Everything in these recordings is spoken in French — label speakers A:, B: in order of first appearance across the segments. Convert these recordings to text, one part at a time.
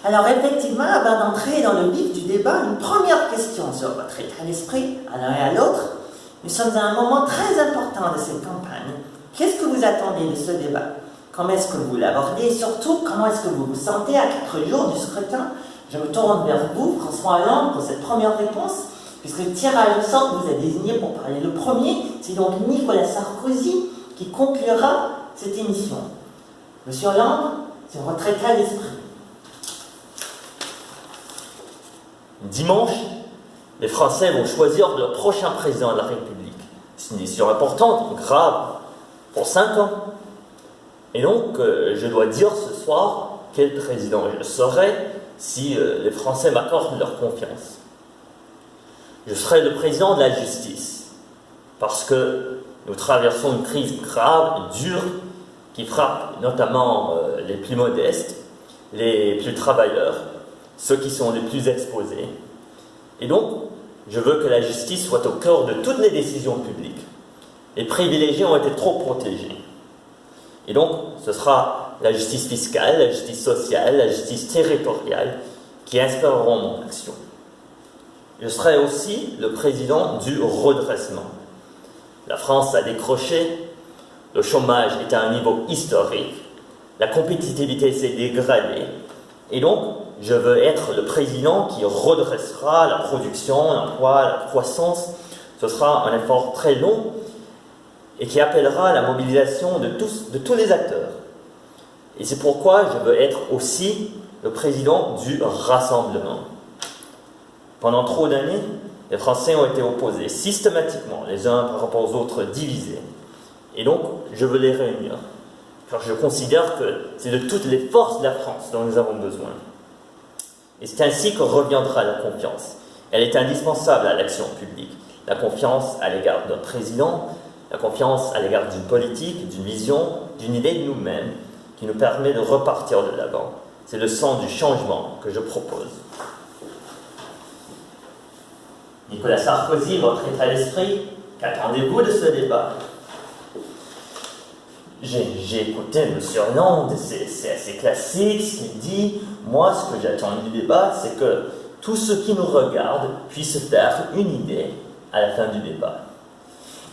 A: Alors effectivement, avant d'entrer dans le vif du débat, une première question sur votre état d'esprit, à l'un et à l'autre. Nous sommes à un moment très important de cette campagne. Qu'est-ce que vous attendez de ce débat? Comment est-ce que vous l'abordez? Et surtout, comment est-ce que vous vous sentez à 4 jours du scrutin? Je me tourne vers vous, François Hollande, pour cette première réponse, puisque le tirage au sort que vous a désigné pour parler le premier, c'est donc Nicolas Sarkozy qui conclura cette émission. Monsieur Hollande, c'est votre état d'esprit.
B: Dimanche, les Français vont choisir leur prochain président de la République. C'est une décision importante, grave, pour 5 ans. Et donc, je dois dire ce soir quel président je serai si les Français m'accordent leur confiance. Je serai le président de la justice, parce que nous traversons une crise grave et dure qui frappe notamment les plus modestes, les plus travailleurs, ceux qui sont les plus exposés. Et donc, je veux que la justice soit au cœur de toutes les décisions publiques. Les privilégiés ont été trop protégés. Et donc, ce sera la justice fiscale, la justice sociale, la justice territoriale qui inspireront mon action. Je serai aussi le président du redressement. La France a décroché, le chômage est à un niveau historique, la compétitivité s'est dégradée, et donc je veux être le président qui redressera la production, l'emploi, la croissance. Ce sera un effort très long et qui appellera la mobilisation de tous les acteurs. Et c'est pourquoi je veux être aussi le président du rassemblement. Pendant trop d'années, les Français ont été opposés systématiquement, les uns par rapport aux autres, divisés. Et donc, je veux les réunir, car je considère que c'est de toutes les forces de la France dont nous avons besoin. Et c'est ainsi que reviendra la confiance. Elle est indispensable à l'action publique. La confiance à l'égard d'un président, la confiance à l'égard d'une politique, d'une vision, d'une idée de nous-mêmes, qui nous permet de repartir de l'avant. C'est le sens du changement que je propose. Nicolas Sarkozy, votre état d'esprit, qu'attendez-vous de ce débat? J'ai écouté M. Hollande, c'est assez classique ce qu'il dit. Moi, ce que j'attends du débat, c'est que tous ceux qui nous regardent puissent faire une idée à la fin du débat.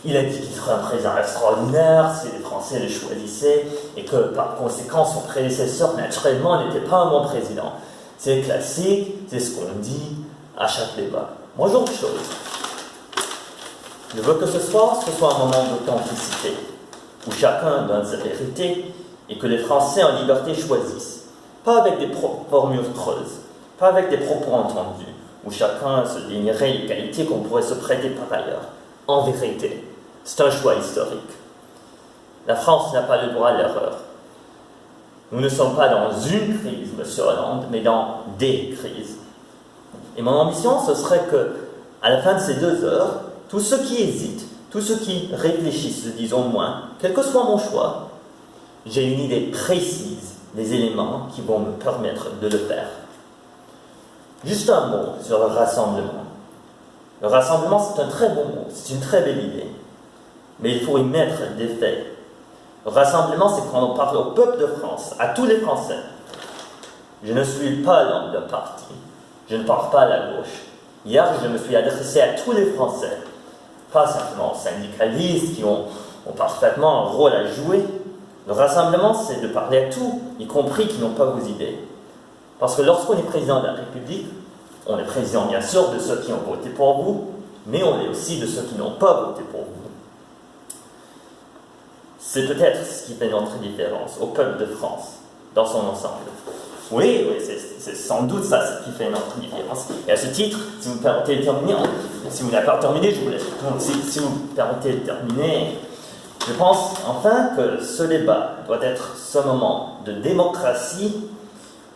B: Il a dit qu'il serait un président extraordinaire si les Français le choisissaient et que, par conséquent, son prédécesseur, naturellement, n'était pas un bon président. C'est classique, c'est ce qu'on dit à chaque débat. Moi, j'ai autre chose. Je veux que ce soit un moment d'authenticité, où chacun donne sa vérité et que les Français en liberté choisissent. Pas avec des formules creuses, pas avec des propos entendus, où chacun se dénierait les qualités qu'on pourrait se prêter par ailleurs. En vérité, c'est un choix historique. La France n'a pas le droit à l'erreur. Nous ne sommes pas dans une crise, M. Hollande, mais dans des crises. Et mon ambition, ce serait que, à la fin de ces 2 heures, tous ceux qui hésitent, tous ceux qui réfléchissent, disons moins, quel que soit mon choix, j'ai une idée précise des éléments qui vont me permettre de le faire. Juste un mot sur le rassemblement. Le rassemblement, c'est un très bon mot, c'est une très belle idée. Mais il faut y mettre des faits. Le rassemblement, c'est quand on parle au peuple de France, à tous les Français. Je ne suis pas l'homme d'un parti. Je ne parle pas à la gauche. Hier, je me suis adressé à tous les Français, pas simplement aux syndicalistes qui ont parfaitement un rôle à jouer. Le rassemblement, c'est de parler à tous, y compris qui n'ont pas vos idées. Parce que lorsqu'on est président de la République, on est président bien sûr de ceux qui ont voté pour vous, mais on est aussi de ceux qui n'ont pas voté pour vous. C'est peut-être ce qui fait notre différence au peuple de France, dans son ensemble. Oui, c'est sans doute ça ce qui fait notre différence. Et à ce titre, si vous me permettez de terminer, si vous n'avez pas terminé, je vous laisse. Si vous me permettez de terminer, je pense enfin que ce débat doit être ce moment de démocratie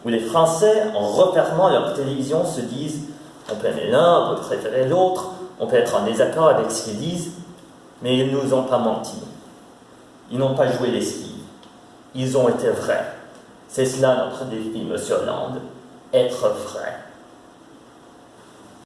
B: où les Français, en refermant leur télévision, se disent on peut aimer l'un, on peut préférer l'autre, on peut être en désaccord avec ce qu'ils disent, mais ils ne nous ont pas menti. Ils n'ont pas joué l'esquive. Ils ont été vrais. C'est cela notre défi, M. Hollande, être vrai.